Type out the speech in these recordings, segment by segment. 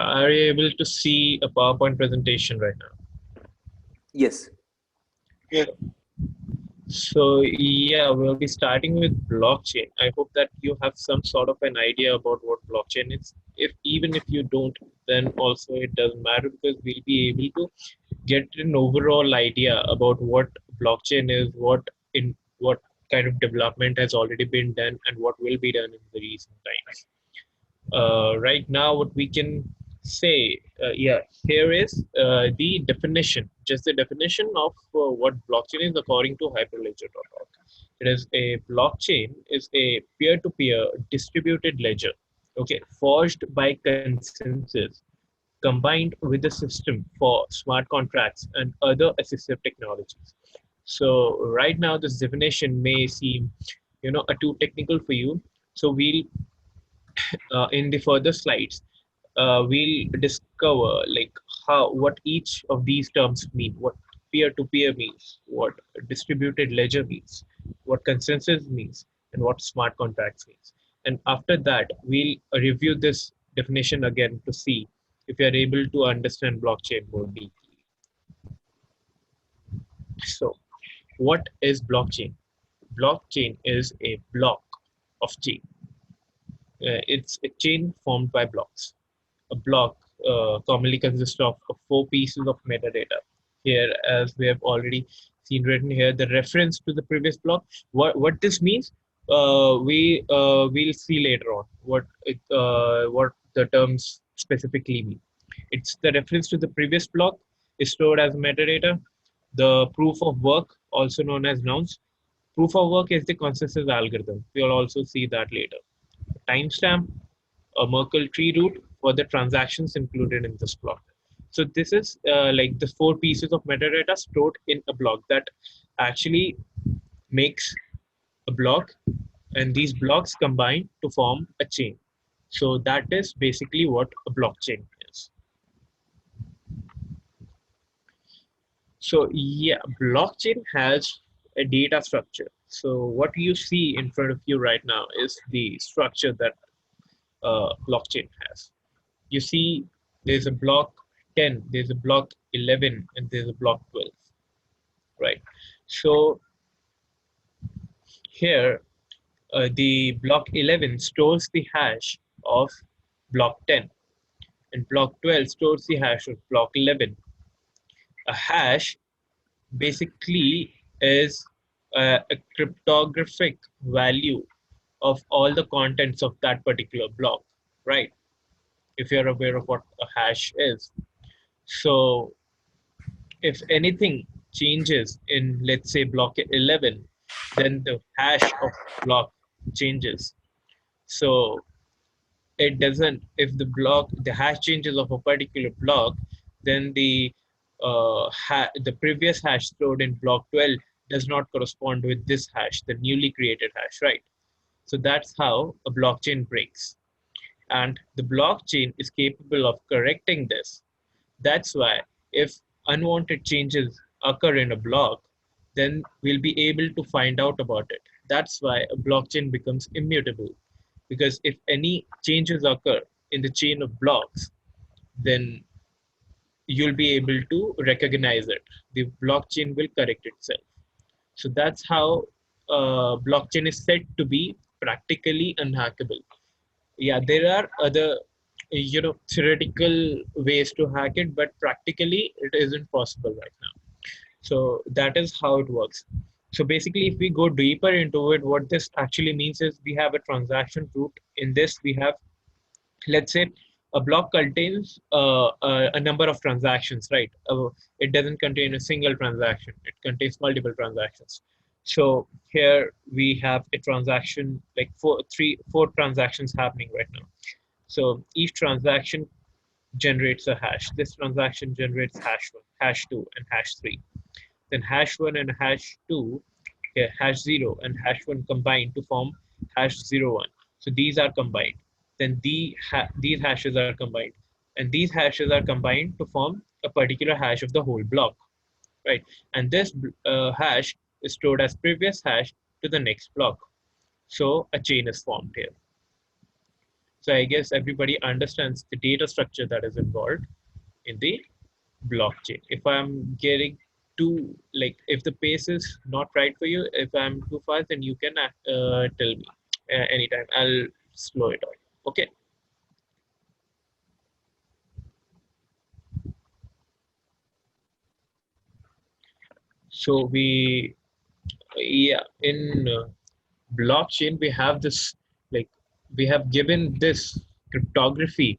Are you able to see a PowerPoint presentation right now? Yes. Yeah. So yeah, we'll be starting with blockchain. I hope that you have some sort of an idea about what blockchain is. If even if you don't, then also it doesn't matter because we'll be able to get an overall idea about what blockchain is, what kind of development has already been done, and what will be done in the recent times. Right now, what we can say, yeah, here is the definition, just the definition of what blockchain is according to hyperledger.org. It is a blockchain is a peer-to-peer distributed ledger, okay, forged by consensus, combined with a system for smart contracts and other assistive technologies. So right now, this definition may seem, too technical for you. So we'll in the further slides, we'll discover like how what each of these terms mean, what peer-to-peer means, what distributed ledger means, what consensus means, and what smart contracts means. And after that, we'll review this definition again to see if we are able to understand blockchain more deeply. So, what is blockchain? Blockchain is a block of chain. It's a chain formed by blocks. A block commonly consists of four pieces of metadata. Here, as we have already seen written here, the reference to the previous block. What this means, we'll see later on what the terms specifically mean. It's the reference to the previous block is stored as metadata. The proof of work, also known as nouns. Proof of work is the consensus algorithm. We'll also see that later. Timestamp, a Merkle tree root for the transactions included in this block. So this is like the four pieces of metadata stored in a block that actually makes a block, and these blocks combine to form a chain. So that is basically what a blockchain is. So yeah, blockchain has a data structure. So what you see in front of you right now is the structure that blockchain has. You see there's a block 10, there's a block 11, and there's a block 12, right? So here, the block 11 stores the hash of block 10, and block 12 stores the hash of block 11. A hash basically is a cryptographic value of all the contents of that particular block, right? If you're aware of what a hash is. So if anything changes in, let's say, block 11, then the hash of block changes. So it doesn't, if the hash changes of a particular block, then the previous hash stored in block 12 does not correspond with this hash, the newly created hash, right? So that's how a blockchain breaks. And the blockchain is capable of correcting this. That's why if unwanted changes occur in a block, then we'll be able to find out about it. That's why a blockchain becomes immutable. Because if any changes occur in the chain of blocks, then you'll be able to recognize it. The blockchain will correct itself. So that's how blockchain is said to be practically unhackable. Yeah, there are other theoretical ways to hack it, but practically it isn't possible right now. So that is how it works. So basically, if we go deeper into it, what this actually means is we have a transaction root. In this we have, let's say, a block contains a number of transactions, right? It doesn't contain a single transaction, it contains multiple transactions. So here we have a transaction, like four transactions happening right now. So each transaction generates a hash. This transaction generates hash 1, hash 2, and hash 3. Then hash 1 and hash 2, here hash 0 and hash 1 combine to form hash 0, 1. So these are combined. Then these hashes are combined. And these hashes are combined to form a particular hash of the whole block, right? And this hash is stored as previous hash to the next block. So a chain is formed here. So I guess everybody understands the data structure that is involved in the blockchain. If I'm getting too, like, if the pace is not right for you, if I'm too fast, then you can tell me anytime. I'll slow it down. Okay. So yeah, in blockchain, we have this, like, we have given this cryptography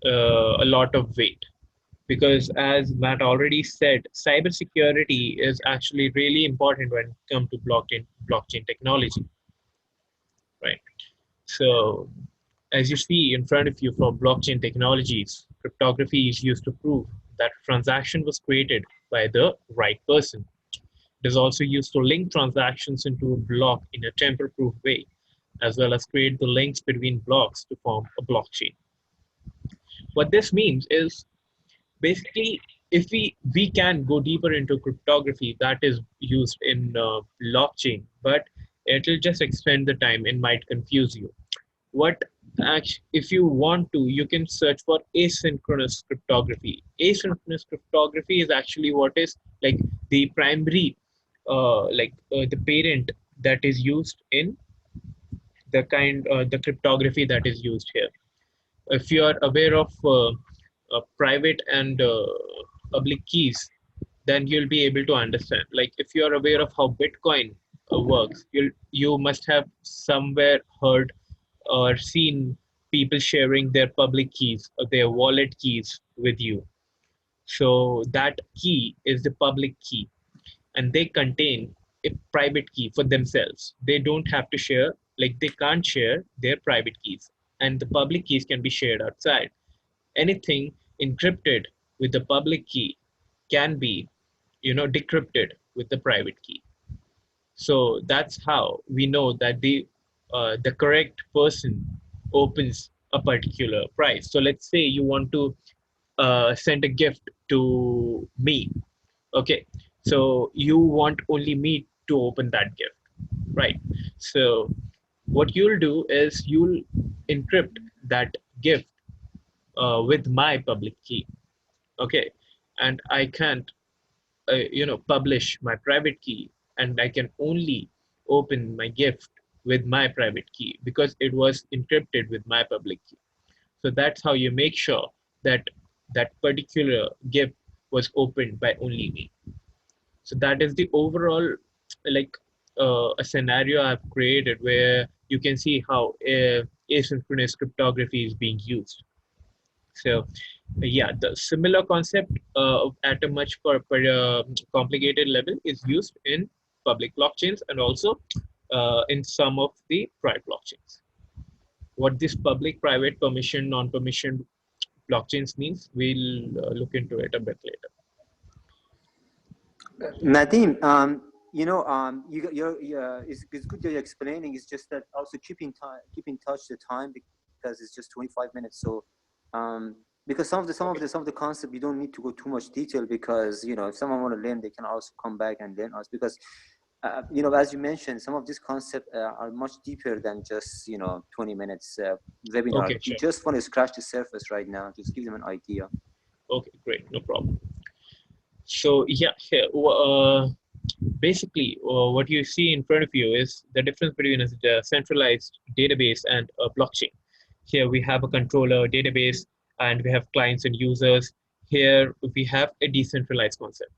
a lot of weight because, as Matt already said, cybersecurity is actually really important when it comes to blockchain technology, right? So, as you see in front of you for blockchain technologies, cryptography is used to prove that transaction was created by the right person. It is also used to link transactions into a block in a tamper-proof way, as well as create the links between blocks to form a blockchain. What this means is basically, if we can go deeper into cryptography that is used in blockchain, but it'll just extend the time and might confuse you. What actually, if you want to, you can search for asynchronous cryptography. Asynchronous cryptography is actually what is like the primary the parent that is used in the cryptography that is used here. If you are aware of private and public keys, then you'll be able to understand. Like, if you are aware of how Bitcoin works, you must have somewhere heard or seen people sharing their public keys or their wallet keys with you. So that key is the public key, and they contain a private key for themselves. They don't have to share, like, they can't share their private keys, and the public keys can be shared outside. Anything encrypted with the public key can be, decrypted with the private key. So that's how we know that the correct person opens a particular prize. So let's say you want to send a gift to me. Okay, so you want only me to open that gift, right? So what you'll do is you'll encrypt that gift with my public key. Okay, and I can't publish my private key, and I can only open my gift with my private key because it was encrypted with my public key. So that's how you make sure that that particular gift was opened by only me. So that is the overall, like, a scenario I've created where you can see how asynchronous cryptography is being used. So yeah, the similar concept at a much complicated level is used in public blockchains and also in some of the private blockchains. What this public, private, permission, non-permission blockchains means, we'll look into it a bit later. Nadim, it's good that you're explaining. It's just that also keep in touch the time because it's just 25 minutes. So, because some of the concept you don't need to go too much detail because if someone want to learn, they can also come back and learn us because as you mentioned, some of these concepts are much deeper than just 20 minutes webinar. Okay, sure. You just want to scratch the surface right now, just give them an idea. Okay, great, no problem. So yeah, here, basically, what you see in front of you is the difference between a centralized database and a blockchain. Here we have a controller database, and we have clients and users. Here we have a decentralized concept.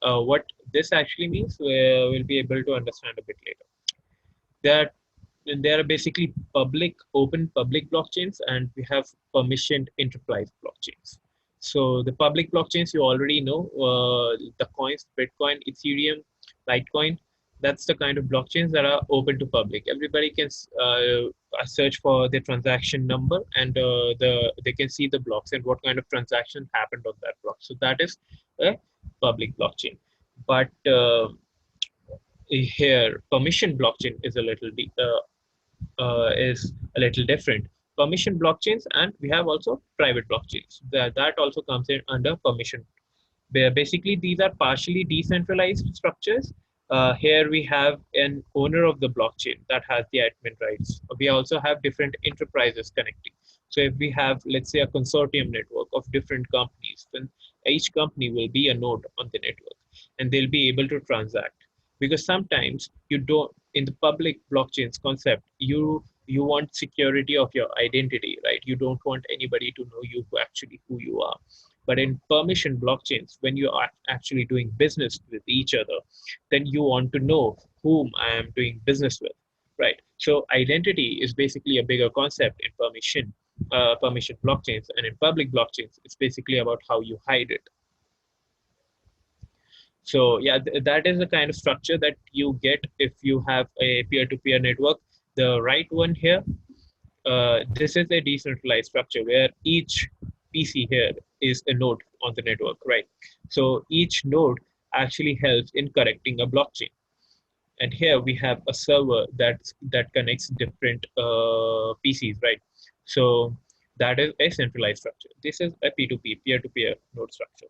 What this actually means, we'll be able to understand a bit later. There are basically open public blockchains, and we have permissioned enterprise blockchains. So the public blockchains, you already know, the coins, Bitcoin, Ethereum, Litecoin. That's the kind of blockchains that are open to public. Everybody can search for the transaction number, and they can see the blocks and what kind of transaction happened on that block. So that is a public blockchain. But here, permission blockchain is a little different. Permission blockchains, and we have also private blockchains. That also comes in under permission. Where basically these are partially decentralized structures. Here we have an owner of the blockchain that has the admin rights. We also have different enterprises connecting. So if we have, let's say, a consortium network of different companies, then each company will be a node on the network, and they'll be able to transact. Because sometimes you don't, in the public blockchains concept, you want security of your identity, right? You don't want anybody to know you who you are. But in permission blockchains, when you are actually doing business with each other, then you want to know whom I am doing business with, right? So identity is basically a bigger concept in permission blockchains, and in public blockchains, it's basically about how you hide it. So yeah, that is the kind of structure that you get if you have a peer-to-peer network. The right one here, this is a decentralized structure where each PC here is a node on the network, right? So each node actually helps in correcting a blockchain. And here we have a server that connects different PCs, right? So that is a centralized structure. This is a P2P, peer-to-peer node structure.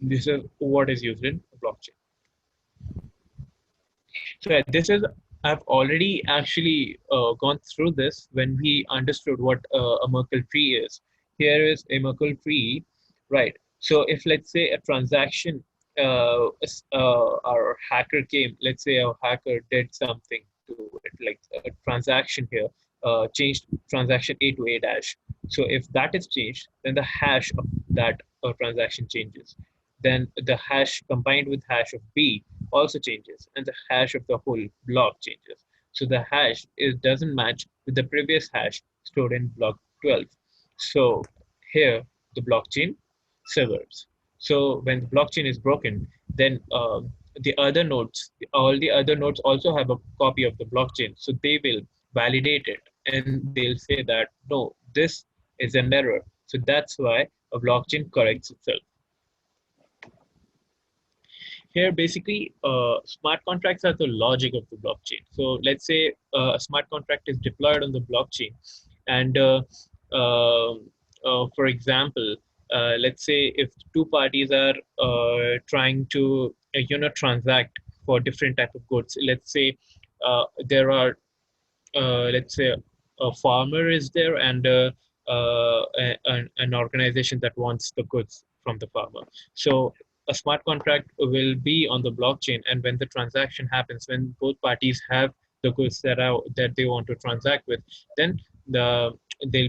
This is what is used in blockchain. So yeah, this is, I've already actually gone through this when we understood what a Merkle tree is. Here is a Merkle tree, right? So if, let's say, a transaction, our hacker came, let's say a hacker did something to it, like a transaction here, changed transaction A to A dash. So if that is changed, then the hash of that transaction changes. Then the hash combined with hash of B also changes, and the hash of the whole block changes. So the hash doesn't match with the previous hash stored in block 12. So here the blockchain severs. So when the blockchain is broken, then the other nodes, all the other nodes also have a copy of the blockchain. So they will validate it, and they'll say that no, this is an error. So that's why a blockchain corrects itself. Here, basically, smart contracts are the logic of the blockchain. So let's say a smart contract is deployed on the blockchain, and for example, let's say if two parties are trying to transact for different type of goods. Let's say there are let's say a farmer is there, and an organization that wants the goods from the farmer. So a smart contract will be on the blockchain, and when the transaction happens, when both parties have the goods that they want to transact with, then they'll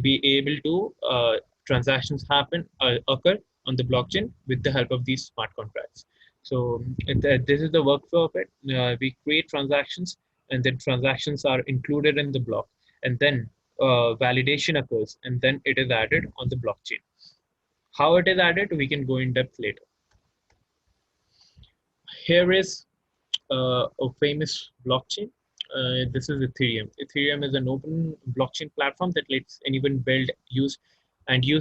be able to transactions occur on the blockchain with the help of these smart contracts. So this is the workflow of it. We create transactions, and then transactions are included in the block, and then validation occurs, and then it is added on the blockchain. How it is added, we can go in depth later. Here is a famous blockchain. This is Ethereum. Ethereum is an open blockchain platform that lets anyone build, use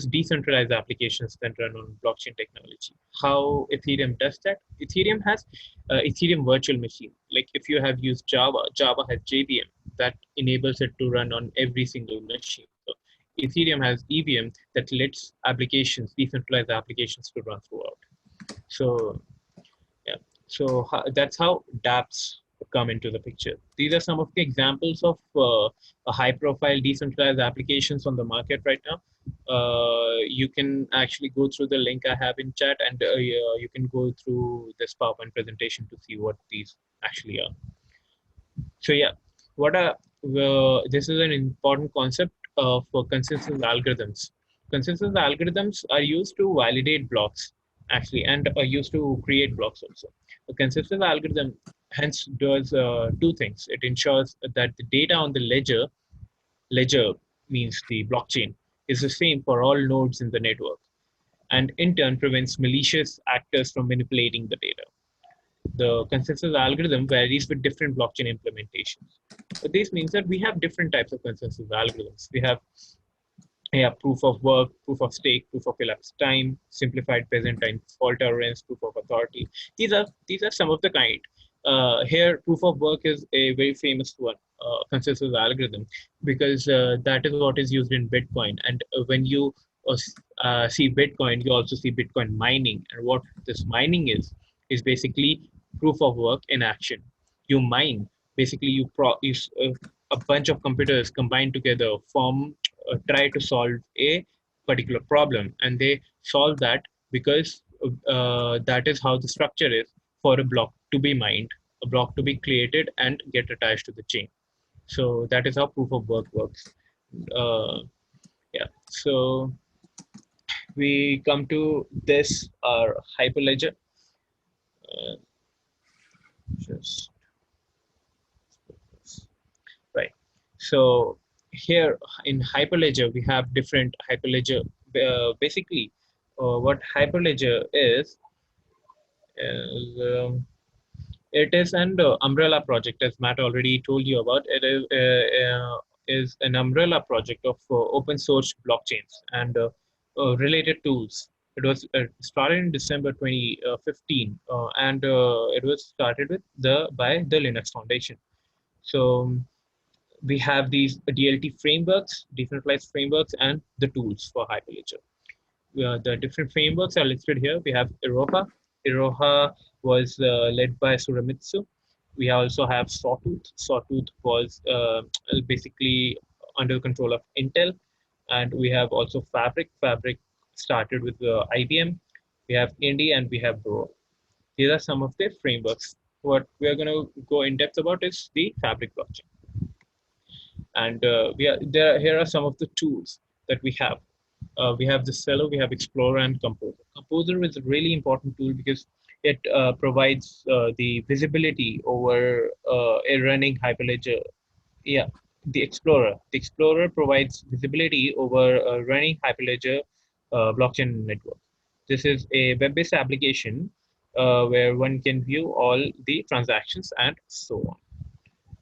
decentralized applications that run on blockchain technology. How Ethereum does that? Ethereum has Ethereum virtual machine. Like if you have used Java, Java has JVM that enables it to run on every single machine. So Ethereum has EVM that lets applications, decentralized applications, to run throughout. So yeah, so that's how dApps come into the picture. These are some of the examples of high-profile decentralized applications on the market right now. You can actually go through the link I have in chat, and you can go through this PowerPoint presentation to see what these actually are. So yeah, this is an important concept for consensus algorithms. Consensus algorithms are used to validate blocks actually, and are used to create blocks also. A consensus algorithm hence does two things. It ensures that the data on the ledger means the blockchain, is the same for all nodes in the network, and in turn prevents malicious actors from manipulating the data. The consensus algorithm varies with different blockchain implementations. But this means that we have different types of consensus algorithms. We have proof of work, proof of stake, proof of elapsed time, simplified present time fault tolerance, proof of authority. These are some of the kind. Here, proof of work is a very famous one, consensus algorithm, because that is what is used in Bitcoin. And when you see Bitcoin, you also see Bitcoin mining. And what this mining is basically proof of work in action. You mine, basically a bunch of computers combined together form try to solve a particular problem, and they solve that because that is how the structure is for a block to be mined, a block to be created and get attached to the chain. So that is how proof of work works. Yeah. So we come to this, our Hyperledger. Uh, just right. So here in Hyperledger, we have different Hyperledger. Basically, what Hyperledger is it is an umbrella project, as Matt already told you about. It is an umbrella project of open source blockchains and related tools. It was started in December 2015, and it was started with by the Linux Foundation. So we have these DLT frameworks, decentralized frameworks, and the tools for Hyperledger. The different frameworks are listed here. We have Iroha. Iroha was led by Suramitsu. We also have Sawtooth. Sawtooth was basically under control of Intel. And we have also Fabric. Fabric started with IBM. We have Indy and we have Bro. These are some of the frameworks. What we are going to go in depth about is the Fabric blockchain. And here are some of the tools that we have. We have the Cello, we have Explorer, and Composer. Composer is a really important tool because it provides the visibility over a running Hyperledger. Yeah, the Explorer. The Explorer provides visibility over a running Hyperledger blockchain network. This is a web-based application where one can view all the transactions and so on.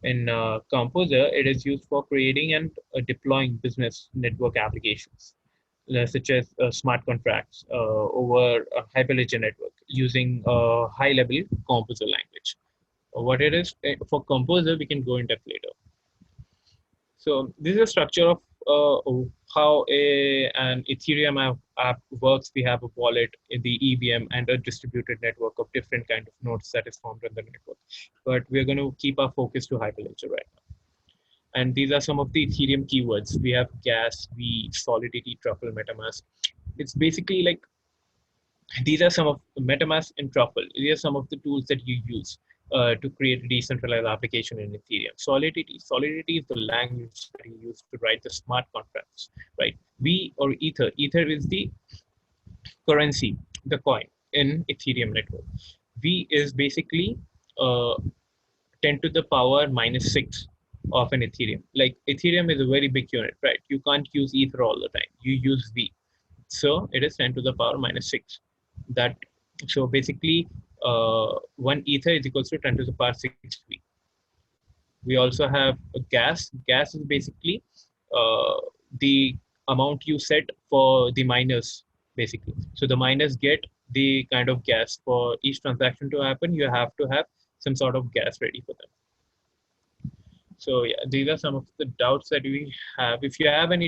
In Composer, it is used for creating and deploying business network applications, such as smart contracts over a Hyperledger network using a high-level Composer language. What it is for Composer, we can go in depth later. So this is a structure of how an Ethereum app works. We have a wallet in the EVM and a distributed network of different kind of nodes that is formed on the network. But we're going to keep our focus to Hyperledger right now. And these are some of the Ethereum keywords. We have gas, V, Solidity, Truffle, MetaMask. It's basically like these are some of MetaMask and Truffle. These are some of the tools that you use to create a decentralized application in Ethereum. Solidity is the language that you use to write the smart contracts, right? V or Ether. Ether is the currency, the coin in Ethereum network. V is basically uh, 10 to the power minus 6 of an Ethereum. Like Ethereum is a very big unit, right? You can't use Ether all the time. You use V. So it is 10 to the power minus 6. That so basically 1 Ether is equals to 10 to the power 6V. We also have a gas. Gas is basically the amount you set for the miners, basically. So the miners get the kind of gas for each transaction to happen. You have to have some sort of gas ready for them. So yeah, these are some of the doubts that we have. If you have any